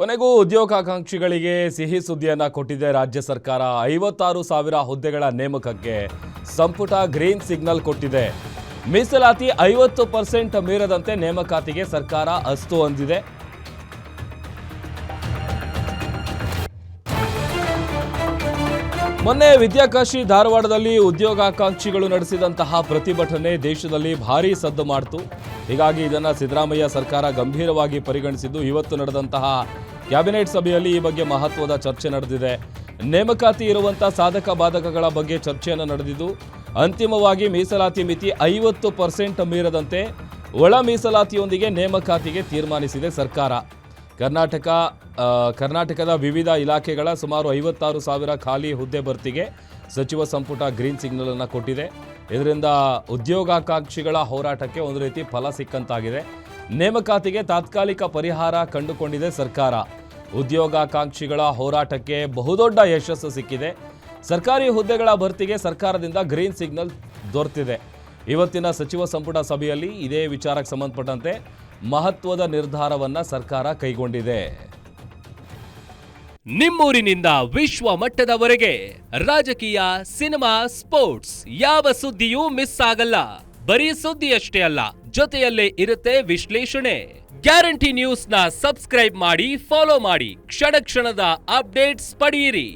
ಕೊನೆಗೂ ಉದ್ಯೋಗಾಕಾಂಕ್ಷಿಗಳಿಗೆ ಸಿಹಿ ಸುದ್ದಿಯನ್ನ ಕೊಟ್ಟಿದೆ ರಾಜ್ಯ ಸರ್ಕಾರ. 56,000 ಹುದ್ದೆಗಳ ನೇಮಕಕ್ಕೆ ಸಂಪುಟ ಗ್ರೀನ್ ಸಿಗ್ನಲ್ ಕೊಟ್ಟಿದೆ. ಮೀಸಲಾತಿ 50% ಮೀರದಂತೆ ನೇಮಕಾತಿಗೆ ಸರ್ಕಾರ ಅಸ್ತು ಅಂದಿದೆ. ಮೊನ್ನೆ ವಿದ್ಯಾಕಾಶಿ ಧಾರವಾಡದಲ್ಲಿ ಉದ್ಯೋಗಾಕಾಂಕ್ಷಿಗಳು ನಡೆಸಿದಂತಹ ಪ್ರತಿಭಟನೆ ದೇಶದಲ್ಲಿ ಭಾರೀ ಸದ್ದು ಮಾಡಿತು. ಹೀಗಾಗಿ ಇದನ್ನು ಸಿದ್ದರಾಮಯ್ಯ ಸರ್ಕಾರ ಗಂಭೀರವಾಗಿ ಪರಿಗಣಿಸಿದ್ದು ಇವತ್ತು ನಡೆದಂತಹ ಕ್ಯಾಬಿನೆಟ್ ಸಭೆಯಲ್ಲಿ ಈ ಬಗ್ಗೆ ಮಹತ್ವದ ಚರ್ಚೆ ನಡೆದಿದೆ. ನೇಮಕಾತಿ ಇರುವಂತಹ ಸಾಧಕ ಬಾಧಕಗಳ ಬಗ್ಗೆ ಚರ್ಚೆಯನ್ನು ನಡೆದಿದ್ದು ಅಂತಿಮವಾಗಿ ಮೀಸಲಾತಿ ಮಿತಿ 50% ಮೀರದಂತೆ ಒಳ ಮೀಸಲಾತಿಯೊಂದಿಗೆ ನೇಮಕಾತಿಗೆ ತೀರ್ಮಾನಿಸಿದೆ ಸರ್ಕಾರ. ಕರ್ನಾಟಕದ ವಿವಿಧ ಇಲಾಖೆಗಳ ಸುಮಾರು 56,000 ಖಾಲಿ ಹುದ್ದೆ ಭರ್ತಿಗೆ ಸಚಿವ ಸಂಪುಟ ಗ್ರೀನ್ ಸಿಗ್ನಲ್ ಅನ್ನು ಕೊಟ್ಟಿದೆ. ಇದರಿಂದ ಉದ್ಯೋಗಾಕಾಂಕ್ಷಿಗಳ ಹೋರಾಟಕ್ಕೆ ಒಂದು ರೀತಿ ಫಲ ಸಿಕ್ಕಂತಾಗಿದೆ. ನೇಮಕಾತಿಗೆ ತಾತ್ಕಾಲಿಕ ಪರಿಹಾರ ಕಂಡುಕೊಂಡಿದೆ ಸರ್ಕಾರ. ಉದ್ಯೋಗಾಕಾಂಕ್ಷಿಗಳ ಹೋರಾಟಕ್ಕೆ ಬಹುದೊಡ್ಡ ಯಶಸ್ಸು ಸಿಕ್ಕಿದೆ. ಸರ್ಕಾರಿ ಹುದ್ದೆಗಳ ಭರ್ತಿಗೆ ಸರ್ಕಾರದಿಂದ ಗ್ರೀನ್ ಸಿಗ್ನಲ್ ದೊರೆತಿದೆ. ಇವತ್ತಿನ ಸಚಿವ ಸಂಪುಟ ಸಭೆಯಲ್ಲಿ ಇದೇ ವಿಚಾರಕ್ಕೆ ಸಂಬಂಧಪಟ್ಟಂತೆ ಮಹತ್ವದ ನಿರ್ಧಾರವನ್ನ ಸರ್ಕಾರ ಕೈಗೊಂಡಿದೆ. ನಿಮ್ಮೂರಿನಿಂದ ವಿಶ್ವ ಮಟ್ಟದವರೆಗೆ ರಾಜಕೀಯ, ಸಿನಿಮಾ, ಸ್ಪೋರ್ಟ್ಸ್ ಯಾವ ಸುದ್ದಿಯೂ ಮಿಸ್ ಆಗಲ್ಲ. ಬರೀ ಸುದ್ದಿಯಷ್ಟೇ ಅಲ್ಲ, ಜೊತೆಯಲ್ಲೇ ಇರುತ್ತೆ ವಿಶ್ಲೇಷಣೆ. ಗ್ಯಾರಂಟಿ ನ್ಯೂಸ್ನ ಸಬ್ಸ್ಕ್ರೈಬ್ ಮಾಡಿ, ಫಾಲೋ ಮಾಡಿ, ಕ್ಷಣ ಕ್ಷಣದ ಅಪ್ಡೇಟ್ಸ್ ಪಡೆಯಿರಿ.